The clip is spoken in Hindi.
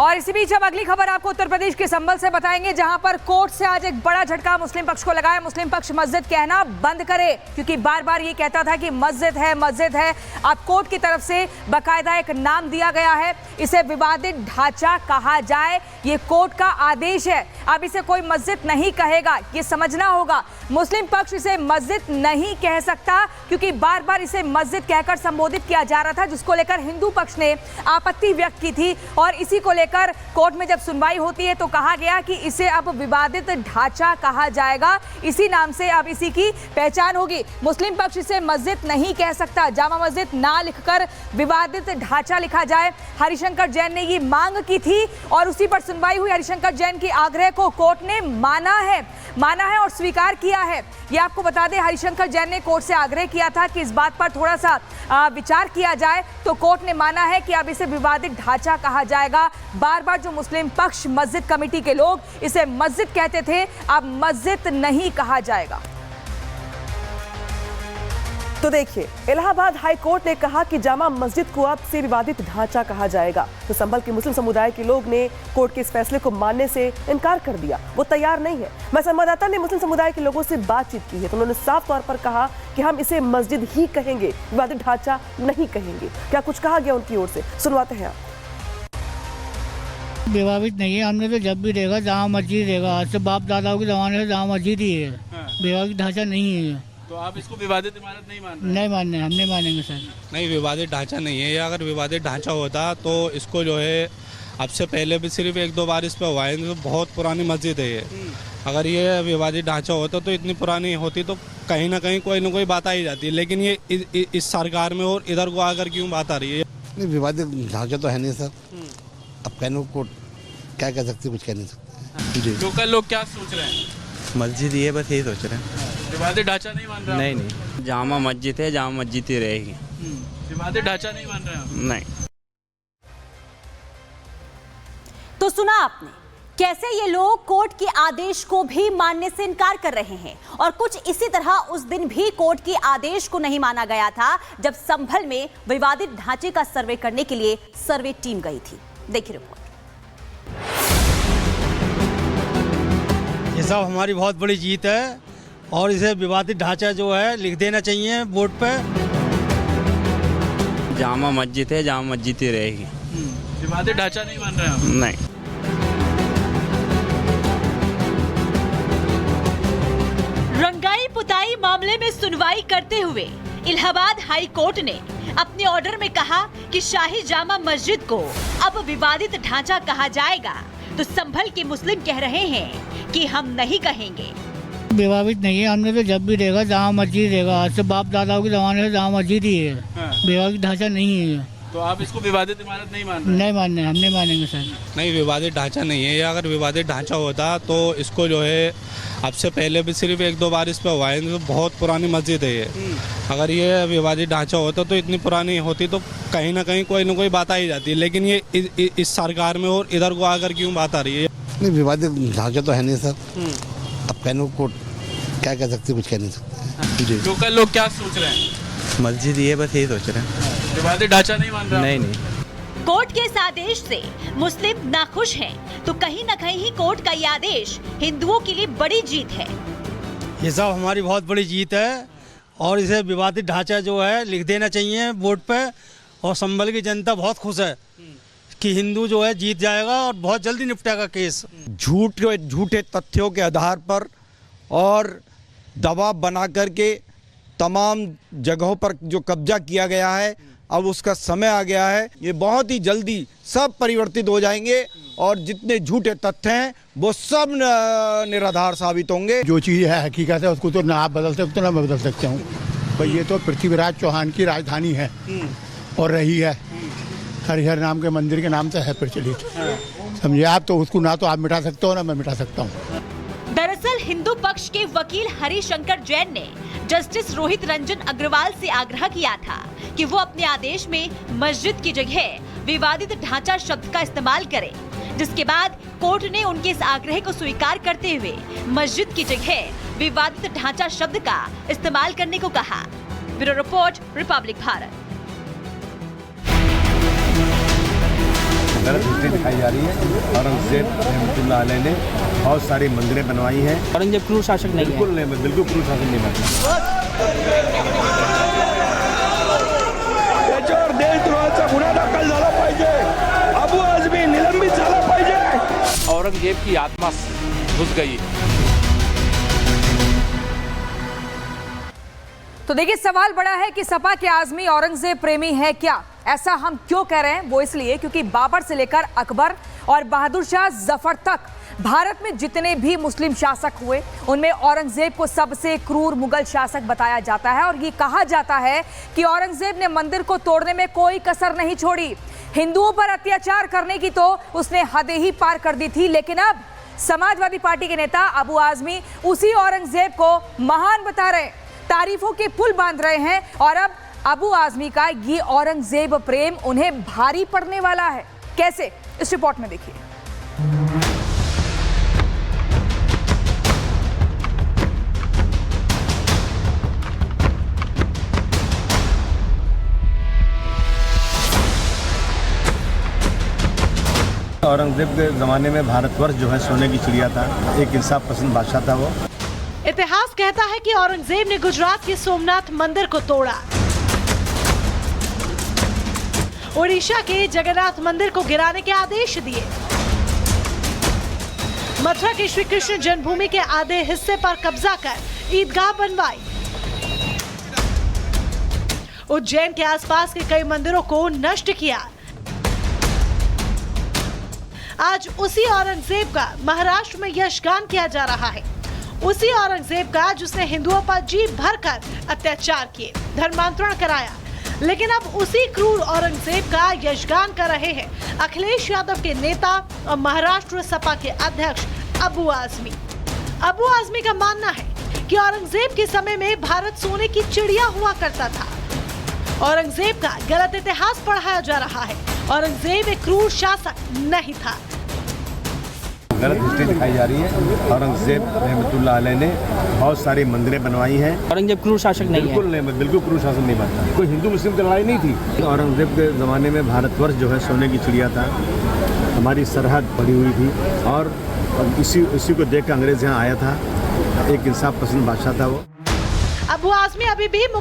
और इसी बीच अब अगली खबर आपको उत्तर प्रदेश के संभल से बताएंगे, जहां पर कोर्ट से आज एक बड़ा झटका मुस्लिम पक्ष को लगा है। मुस्लिम पक्ष मस्जिद कहना बंद करे, क्योंकि बार बार ये कहता था कि मस्जिद है मस्जिद है। अब कोर्ट की तरफ से बाकायदा एक नाम दिया गया है, इसे विवादित ढांचा कहा जाए, ये कोर्ट का आदेश है। अब इसे कोई मस्जिद नहीं कहेगा, ये समझना होगा। मुस्लिम पक्ष इसे मस्जिद नहीं कह सकता, क्योंकि बार बार इसे मस्जिद कहकर संबोधित किया जा रहा था, जिसको लेकर हिंदू पक्ष ने आपत्ति व्यक्त की थी। और इसी को लेकर कोर्ट में जब सुनवाई होती है तो कहा गया कि इसे अब विवादित ढांचा कहा जाएगा, इसी नाम से अब इसी की पहचान होगी। मुस्लिम पक्ष इसे मस्जिद नहीं कह सकता, जामा मस्जिद ना लिखकर विवादित ढांचा लिखा जाए। हरिशंकर जैन ने ये मांग की थी और उसी पर सुनवाई हुई। हरिशंकर जैन की आग्रह को कोर्ट ने माना है और स्वीकार किया है। ये आपको बता दें, हरिशंकर जैन ने कोर्ट से आग्रह किया था कि इस बात पर थोड़ा सा विचार किया जाए, तो कोर्ट ने माना है कि अब इसे विवादित ढांचा कहा जाएगा। बार बार जो मुस्लिम पक्ष मस्जिद कमेटी के लोग इसे मस्जिद कहते थे, अब मस्जिद नहीं कहा जाएगा। तो देखिए, इलाहाबाद हाई कोर्ट ने कहा कि जामा मस्जिद को अब से विवादित ढांचा कहा जाएगा, तो संभल के मुस्लिम समुदाय के लोग ने कोर्ट के इस फैसले को मानने से इनकार कर दिया, वो तैयार नहीं है। मैं संवाददाता ने मुस्लिम समुदाय के लोगों से बातचीत की है, तो उन्होंने साफ तौर पर कहा कि हम इसे मस्जिद ही कहेंगे, विवादित ढांचा नहीं कहेंगे। क्या कुछ कहा गया उनकी ओर से, सुनवाते हैं आप। विवादित नहीं है, हमने तो जब भी रहेगा जामा मस्जिद रहेगा। आज से बाप दादाओं के जमाने से जामा मस्जिद ही है, विवादित ढांचा नहीं है। तो आप इसको विवादित इमारत नहीं मान रहे? नहीं मानने, हम नहीं मानेंगे सर। नहीं, विवादित ढांचा नहीं है। अगर विवादित ढांचा होता तो इसको जो है अब से पहले भी सिर्फ एक दो बार इस पर हुआ है, तो बहुत पुरानी मस्जिद है ये। अगर ये विवादित ढांचा होता तो इतनी पुरानी होती तो कहीं ना कहीं कोई ना कोई बात आ ही जाती है, लेकिन ये इस सरकार में और इधर को आकर क्यों बात आ रही है? नहीं, विवादित ढांचा तो है नहीं सर। अब कहने को क्या कह सकते, कुछ कह नहीं सकते। जी, लोकल लोग क्या सोच रहे हैं? मस्जिद ये बस यही सोच रहे हैं। विवादित ढांचा नहीं मान रहे? नहीं, जामा मस्जिद है, जामा मस्जिद ही रहेगी। विवादित ढांचा नहीं मान रहे आप? नहीं। तो सुना आपने कैसे ये लोग कोर्ट के आदेश को भी मानने से इनकार कर रहे हैं, और कुछ इसी तरह उस दिन भी कोर्ट के आदेश को नहीं माना गया था, जब संभल में विवादित ढांचे का सर्वे करने के लिए सर्वे टीम गई थी। देखिए रिपोर्ट। ये सब हमारी बहुत बड़ी जीत है और इसे विवादित ढांचा जो है लिख देना चाहिए बोर्ड पे। जामा मस्जिद है, जामा मस्जिद ही रहेगी। विवादित ढांचा नहीं मान रहे आप? नहीं। रंगाई पुताई मामले में सुनवाई करते हुए इलाहाबाद हाई कोर्ट ने अपने ऑर्डर में कहा कि शाही जामा मस्जिद को अब विवादित ढांचा कहा जाएगा, तो संभल के मुस्लिम कह रहे हैं कि हम नहीं कहेंगे। विवादित नहीं है, हमने तो जब भी रहेगा जामा मस्जिद रहेगा। आज से बाप दादाओं के जमाने से जामा मस्जिद ही है, विवादित ढांचा नहीं है। तो आप इसको विवादित इमारत नहीं मान रहे? नहीं मानने, हम नहीं मानेंगे सर। नहीं, विवादित ढांचा नहीं है। अगर विवादित ढांचा होता तो इसको जो है अब से पहले भी सिर्फ एक दो बार इस पर हुआ है, तो बहुत पुरानी मस्जिद है ये। अगर ये विवादित ढांचा होता तो इतनी पुरानी होती तो कहीं ना कहीं कोई ना कोई बात आ ही जाती है, लेकिन ये इस सरकार में और इधर को आकर क्यों बात आ रही है? नहीं, विवादित ढांचा तो है नहीं सर। अब कहने को क्या कह सकते, कुछ कह नहीं सकते। जी, लोकल लोग क्या सोच रहे हैं? मस्जिद ये बस यही सोच रहे हैं। विवादित ढांचा नहीं मान रहे? नहीं। कोर्ट के इस आदेश से मुस्लिम नाखुश हैं, तो कहीं न कहीं कोर्ट का ये आदेश हिंदुओं के लिए बड़ी जीत है। ये सब हमारी बहुत बड़ी जीत है और इसे विवादित ढांचा जो है लिख देना चाहिए बोर्ड पे। और संभल की जनता बहुत खुश है कि हिंदू जो है जीत जाएगा और बहुत जल्दी निपटेगा केस। झूठे तथ्यों के आधार पर और दबाव बना करके तमाम जगहों पर जो कब्जा किया गया है, अब उसका समय आ गया है। ये बहुत ही जल्दी सब परिवर्तित हो जाएंगे और जितने झूठे तथ्य हैं वो सब निराधार साबित होंगे। जो चीज़ है हकीकत है उसको तो ना आप बदल सकते हो ना मैं बदल सकता हूँ। पर ये तो पृथ्वीराज चौहान की राजधानी है और रही है, हरिहर नाम के मंदिर के नाम से है प्रचलित। समझे आप, तो उसको ना तो आप मिटा सकते हो ना मैं मिटा सकता हूँ। दरअसल हिंदू पक्ष के वकील हरिशंकर जैन ने जस्टिस रोहित रंजन अग्रवाल से आग्रह किया था कि वो अपने आदेश में मस्जिद की जगह विवादित ढांचा शब्द का इस्तेमाल करें, जिसके बाद कोर्ट ने उनके इस आग्रह को स्वीकार करते हुए मस्जिद की जगह विवादित ढांचा शब्द का इस्तेमाल करने को कहा। Bureau report, Republic Bharat. गलत हिस्ट्री दिखाई जा रही है। औरंगजेब रहमतुल्लाह अलैह ने बहुत सारी मंदिरें बनवाई हैं। औरंगजेब क्रूर शासक नहीं बिल्कुल नहीं, बिल्कुल क्रूर शासक नहीं बनता। त्याच्यावर देशद्रोहाचा गुन्हा दाखल झाला पाहिजे, अबू आझमी निलंबित झाला पाहिजे। औरंगजेब की आत्मा घुस गई। तो देखिए, सवाल बड़ा है कि सपा के आजमी औरंगजेब प्रेमी है क्या? ऐसा हम क्यों कह रहे हैं? वो इसलिए क्योंकि बाबर से लेकर अकबर और बहादुर शाह जफर तक भारत में जितने भी मुस्लिम शासक हुए उनमें औरंगजेब को सबसे क्रूर मुगल शासक बताया जाता है। और ये कहा जाता है कि औरंगजेब ने मंदिर को तोड़ने में कोई कसर नहीं छोड़ी। हिंदुओं पर अत्याचार करने की तो उसने हदें ही पार कर दी थी। लेकिन अब समाजवादी पार्टी के नेता अबू आजमी उसी औरंगजेब को महान बता रहे, तारीफों के पुल बांध रहे हैं। और अब अबू आजमी का ये औरंगजेब प्रेम उन्हें भारी पड़ने वाला है। कैसे? इस रिपोर्ट में देखिए। औरंगजेब के ज़माने में भारतवर्ष जो है सोने की चिड़िया था, एक इंसाफ पसंद बादशाह था वो। इतिहास कहता है कि औरंगजेब ने गुजरात के सोमनाथ मंदिर को तोड़ा, ओडिशा के जगन्नाथ मंदिर को गिराने के आदेश दिए, मथुरा के श्री कृष्ण जन्मभूमि के आधे हिस्से पर कब्जा कर ईदगाह बनवाई, उज्जैन के आसपास के कई मंदिरों को नष्ट किया। आज उसी औरंगजेब का महाराष्ट्र में यशगान किया जा रहा है, उसी औरंगजेब का जिसने हिंदुओं पर जी भरकर अत्याचार किए, धर्मांतरण कराया। लेकिन अब उसी क्रूर औरंगजेब का यशगान कर रहे हैं अखिलेश यादव के नेता और महाराष्ट्र सपा के अध्यक्ष अबू आजमी। अबू आजमी का मानना है कि औरंगजेब के समय में भारत सोने की चिड़िया हुआ करता था। औरंगजेब का गलत इतिहास पढ़ाया जा रहा है। औरंगजेब एक क्रूर शासक नहीं था। गलत हिस्ट्री दिखाई जा रही है। औरंगजेब रहमतुल्लाह अलैह ने बहुत सारी मंदिरें बनवाई हैं। औरंगजेब क्रूर शासक नहीं है। बिल्कुल नहीं, बिल्कुल क्रूर शासक नहीं बनता। कोई हिंदू मुस्लिम की लड़ाई नहीं थी। औरंगजेब के ज़माने में भारतवर्ष जो है सोने की चिड़िया था, हमारी सरहद पड़ी हुई थी और इसी को देख कर अंग्रेज यहाँ आया था। एक इंसाफ पसंद बादशाह था वो। अबू आजमी अभी भी